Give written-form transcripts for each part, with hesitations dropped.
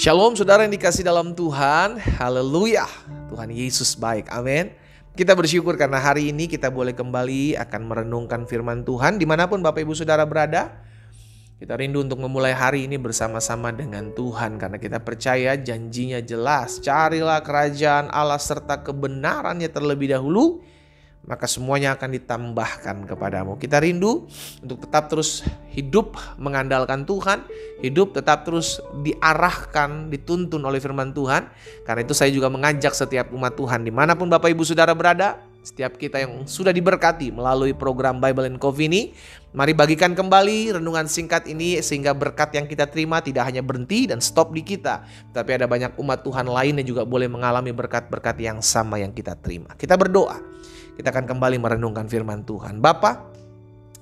Shalom saudara yang dikasih dalam Tuhan. Haleluya. Tuhan Yesus baik. Amin. Kita bersyukur karena hari ini kita boleh kembali akan merenungkan firman Tuhan dimanapun Bapak Ibu Saudara berada. Kita rindu untuk memulai hari ini bersama-sama dengan Tuhan karena kita percaya janjinya jelas. Carilah kerajaan Allah serta kebenarannya terlebih dahulu, maka semuanya akan ditambahkan kepadamu. Kita rindu untuk tetap terus hidup mengandalkan Tuhan, hidup tetap terus diarahkan, dituntun oleh firman Tuhan. Karena itu saya juga mengajak setiap umat Tuhan dimanapun Bapak Ibu Saudara berada, setiap kita yang sudah diberkati melalui program Bible and Coffee ini, mari bagikan kembali renungan singkat ini sehingga berkat yang kita terima tidak hanya berhenti dan stop di kita, tapi ada banyak umat Tuhan lain yang juga boleh mengalami berkat-berkat yang sama yang kita terima. Kita berdoa. Kita akan kembali merenungkan firman Tuhan. Bapa,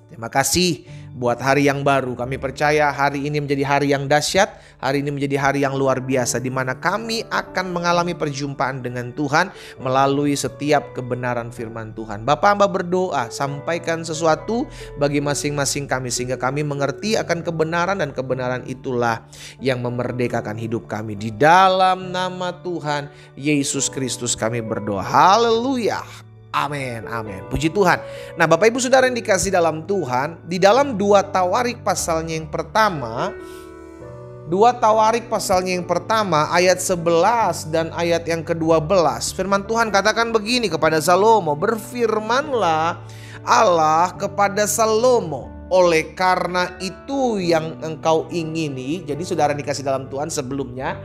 terima kasih buat hari yang baru. Kami percaya hari ini menjadi hari yang dahsyat. Hari ini menjadi hari yang luar biasa, di mana kami akan mengalami perjumpaan dengan Tuhan melalui setiap kebenaran firman Tuhan. Bapa, hamba berdoa, sampaikan sesuatu bagi masing-masing kami sehingga kami mengerti akan kebenaran, dan kebenaran itulah yang memerdekakan hidup kami. Di dalam nama Tuhan Yesus Kristus kami berdoa. Haleluya. Amin, amin. Puji Tuhan. Nah, Bapak Ibu Saudara yang dikasih dalam Tuhan, di dalam 2 Tawarik pasalnya yang pertama, 2 Tawarik pasalnya yang pertama ayat 11 dan ayat yang ke-12, firman Tuhan katakan begini kepada Salomo, berfirmanlah Allah kepada Salomo, oleh karena itu yang engkau ingini. Jadi saudara dikasih dalam Tuhan, sebelumnya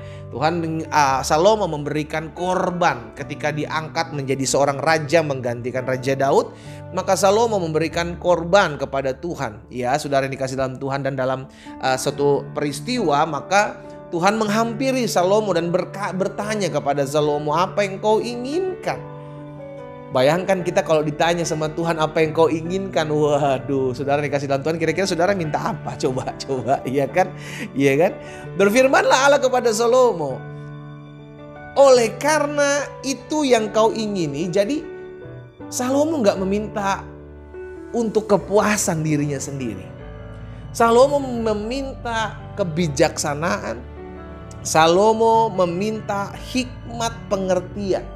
Salomo memberikan korban ketika diangkat menjadi seorang raja menggantikan Raja Daud. Maka Salomo memberikan korban kepada Tuhan. Ya, saudara dikasih dalam Tuhan, dan dalam suatu peristiwa maka Tuhan menghampiri Salomo dan bertanya kepada Salomo, apa yang kau inginkan? Bayangkan kita kalau ditanya sama Tuhan apa yang kau inginkan. Waduh, saudara dikasih dalam Tuhan, kira-kira saudara minta apa? Coba, iya kan? Iya kan? Berfirmanlah Allah kepada Salomo, oleh karena itu yang kau ingini. Jadi Salomo gak meminta untuk kepuasan dirinya sendiri. Salomo meminta kebijaksanaan. Salomo meminta hikmat pengertian.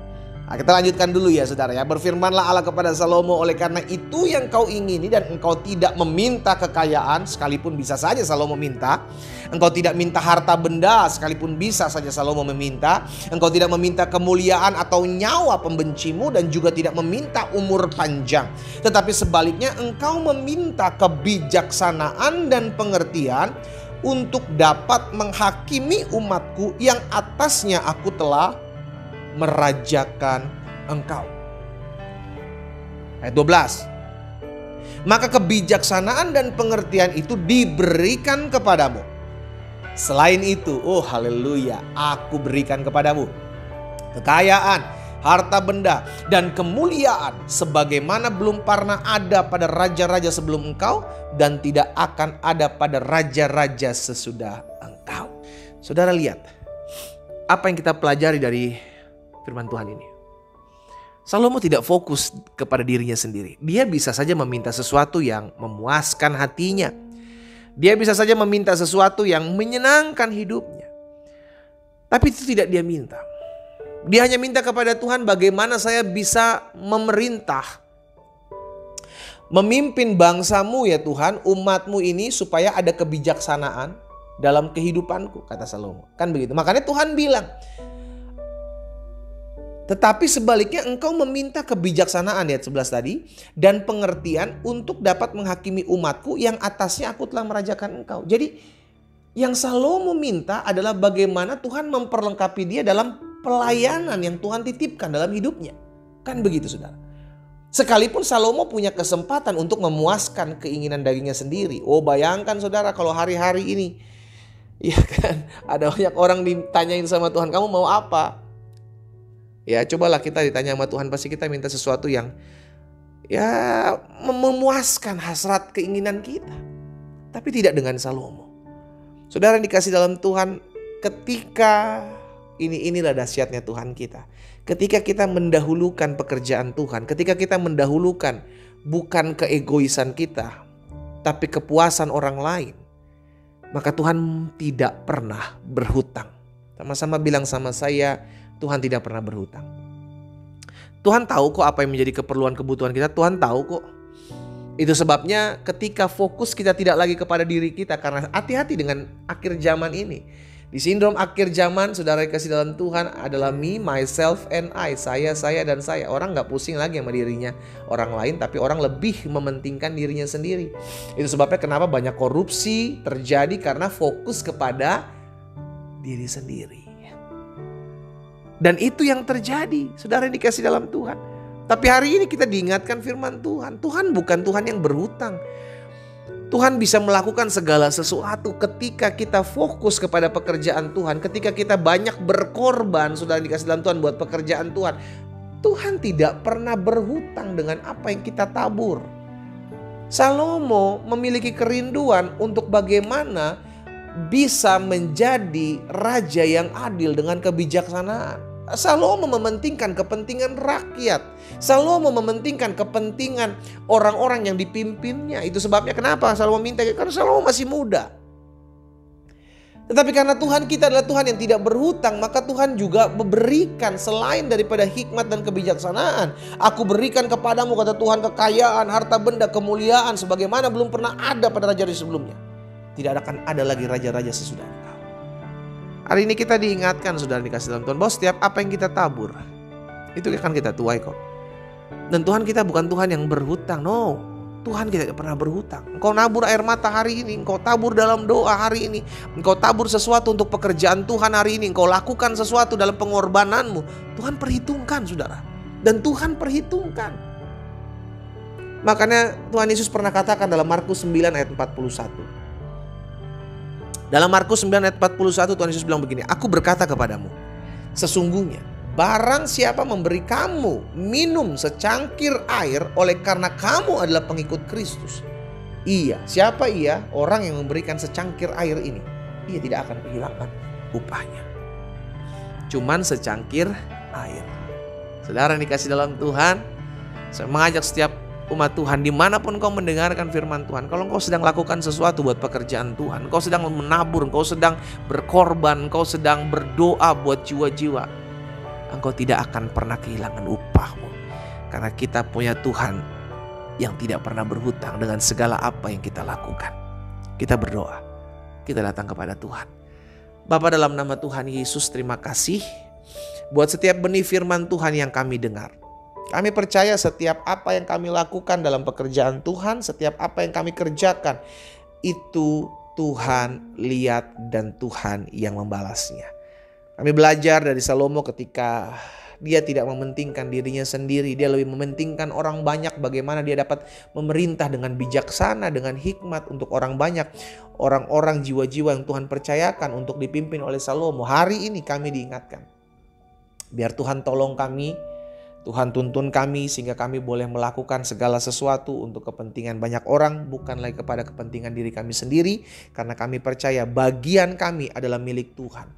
Nah, kita lanjutkan dulu ya saudara ya. Berfirmanlah Allah kepada Salomo, oleh karena itu yang kau ingini dan engkau tidak meminta kekayaan, sekalipun bisa saja Salomo minta. Engkau tidak minta harta benda, sekalipun bisa saja Salomo meminta. Engkau tidak meminta kemuliaan atau nyawa pembencimu, dan juga tidak meminta umur panjang. Tetapi sebaliknya engkau meminta kebijaksanaan dan pengertian untuk dapat menghakimi umatku yang atasnya aku telah merajakan engkau. Ayat 12. Maka kebijaksanaan dan pengertian itu diberikan kepadamu. Selain itu, oh haleluya, aku berikan kepadamu kekayaan, harta benda, dan kemuliaan sebagaimana belum pernah ada pada raja-raja sebelum engkau, dan tidak akan ada pada raja-raja sesudah engkau. Saudara lihat apa yang kita pelajari dari firman Tuhan ini. Salomo tidak fokus kepada dirinya sendiri. Dia bisa saja meminta sesuatu yang memuaskan hatinya. Dia bisa saja meminta sesuatu yang menyenangkan hidupnya. Tapi itu tidak dia minta. Dia hanya minta kepada Tuhan, bagaimana saya bisa memerintah, memimpin bangsamu ya Tuhan, umatmu ini, supaya ada kebijaksanaan dalam kehidupanku, kata Salomo. Kan begitu. Makanya Tuhan bilang, tetapi sebaliknya engkau meminta kebijaksanaan, ayat 11 tadi, dan pengertian untuk dapat menghakimi umatku yang atasnya aku telah merajakan engkau. Jadi yang Salomo minta adalah bagaimana Tuhan memperlengkapi dia dalam pelayanan yang Tuhan titipkan dalam hidupnya. Kan begitu saudara. Sekalipun Salomo punya kesempatan untuk memuaskan keinginan dagingnya sendiri. Oh bayangkan saudara kalau hari-hari ini, ya kan, ada banyak orang ditanyain sama Tuhan, kamu mau apa? Ya cobalah kita ditanya sama Tuhan, pasti kita minta sesuatu yang ya memuaskan hasrat keinginan kita. Tapi tidak dengan Salomo. Saudara yang dikasih dalam Tuhan, ketika inilah dahsyatnya Tuhan kita. Ketika kita mendahulukan pekerjaan Tuhan, ketika kita mendahulukan bukan keegoisan kita, tapi kepuasan orang lain, maka Tuhan tidak pernah berhutang. Sama-sama bilang sama saya, Tuhan tidak pernah berhutang. Tuhan tahu kok apa yang menjadi keperluan kebutuhan kita. Tuhan tahu kok. Itu sebabnya ketika fokus kita tidak lagi kepada diri kita. Karena hati-hati dengan akhir zaman ini. Di sindrom akhir zaman, saudara kasih dalam Tuhan adalah me, myself, and I. Saya, dan saya. Orang gak pusing lagi sama dirinya orang lain. Tapi orang lebih mementingkan dirinya sendiri. Itu sebabnya kenapa banyak korupsi terjadi karena fokus kepada diri sendiri. Dan itu yang terjadi, saudara yang dikasih dalam Tuhan. Tapi hari ini kita diingatkan firman Tuhan. Tuhan bukan Tuhan yang berhutang. Tuhan bisa melakukan segala sesuatu ketika kita fokus kepada pekerjaan Tuhan. Ketika kita banyak berkorban, saudara yang dikasih dalam Tuhan, buat pekerjaan Tuhan. Tuhan tidak pernah berhutang dengan apa yang kita tabur. Salomo memiliki kerinduan untuk bagaimana bisa menjadi raja yang adil dengan kebijaksanaan. Salomo mementingkan kepentingan rakyat. Salomo mementingkan kepentingan orang-orang yang dipimpinnya. Itu sebabnya kenapa Salomo minta, karena Salomo masih muda. Tetapi karena Tuhan kita adalah Tuhan yang tidak berhutang, maka Tuhan juga memberikan selain daripada hikmat dan kebijaksanaan. Aku berikan kepadamu, kata Tuhan, kekayaan, harta benda, kemuliaan sebagaimana belum pernah ada pada raja-raja sebelumnya. Tidak akan ada lagi raja-raja sesudah engkau. Hari ini kita diingatkan, saudara dikasih dalam Tuhan, bahwa setiap apa yang kita tabur itu akan kita tuai kok. Dan Tuhan kita bukan Tuhan yang berhutang. No, Tuhan kita tidak pernah berhutang. Engkau nabur air mata hari ini, engkau tabur dalam doa hari ini, engkau tabur sesuatu untuk pekerjaan Tuhan hari ini, engkau lakukan sesuatu dalam pengorbananmu, Tuhan perhitungkan, saudara. Dan Tuhan perhitungkan. Makanya Tuhan Yesus pernah katakan dalam Markus 9 ayat 41. Dalam Markus 9 ayat 41 Tuhan Yesus bilang begini, aku berkata kepadamu, sesungguhnya barang siapa memberi kamu minum secangkir air oleh karena kamu adalah pengikut Kristus. Iya, siapa ia? Orang yang memberikan secangkir air ini, ia tidak akan kehilangan upahnya. Cuman secangkir air. Saudara yang dikasih dalam Tuhan, saya mengajak setiap umat Tuhan, dimanapun kau mendengarkan firman Tuhan, kalau engkau sedang lakukan sesuatu buat pekerjaan Tuhan, engkau sedang menabur, engkau sedang berkorban, engkau sedang berdoa buat jiwa-jiwa, engkau tidak akan pernah kehilangan upahmu. Karena kita punya Tuhan yang tidak pernah berhutang dengan segala apa yang kita lakukan. Kita berdoa, kita datang kepada Tuhan. Bapa, dalam nama Tuhan Yesus, terima kasih buat setiap benih firman Tuhan yang kami dengar. Kami percaya setiap apa yang kami lakukan dalam pekerjaan Tuhan, setiap apa yang kami kerjakan, itu Tuhan lihat dan Tuhan yang membalasnya. Kami belajar dari Salomo ketika dia tidak mementingkan dirinya sendiri. Dia lebih mementingkan orang banyak, bagaimana dia dapat memerintah dengan bijaksana, dengan hikmat untuk orang banyak. Orang-orang jiwa-jiwa yang Tuhan percayakan untuk dipimpin oleh Salomo. Hari ini kami diingatkan. Biar Tuhan tolong kami, Tuhan tuntun kami sehingga kami boleh melakukan segala sesuatu untuk kepentingan banyak orang, bukan lagi kepada kepentingan diri kami sendiri, karena kami percaya bagian kami adalah milik Tuhan.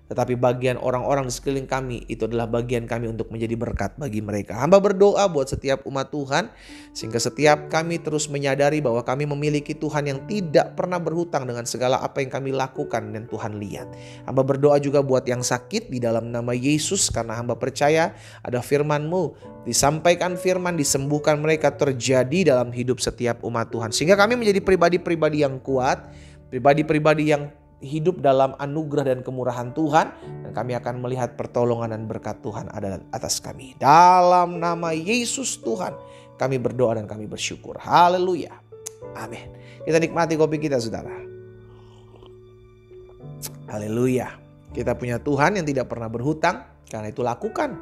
Tetapi bagian orang-orang di sekeliling kami itu adalah bagian kami untuk menjadi berkat bagi mereka. Hamba berdoa buat setiap umat Tuhan, sehingga setiap kami terus menyadari bahwa kami memiliki Tuhan yang tidak pernah berhutang dengan segala apa yang kami lakukan dan Tuhan lihat. Hamba berdoa juga buat yang sakit di dalam nama Yesus, karena hamba percaya ada firman-Mu, disampaikan firman, disembuhkan mereka terjadi dalam hidup setiap umat Tuhan. Sehingga kami menjadi pribadi-pribadi yang kuat, pribadi-pribadi yang hidup dalam anugerah dan kemurahan Tuhan, dan kami akan melihat pertolongan dan berkat Tuhan ada atas kami. Dalam nama Yesus Tuhan kami berdoa dan kami bersyukur. Haleluya. Amin. Kita nikmati kopi kita, saudara. Haleluya. Kita punya Tuhan yang tidak pernah berhutang. Karena itu lakukan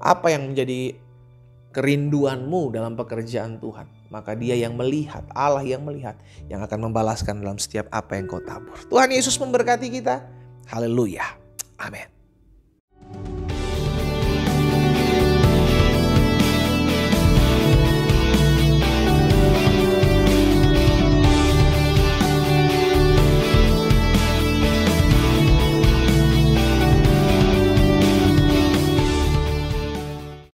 apa yang menjadi kerinduanmu dalam pekerjaan Tuhan. Maka Dia yang melihat, Allah yang melihat, yang akan membalaskan dalam setiap apa yang kau tabur. Tuhan Yesus memberkati kita. Haleluya. Amin.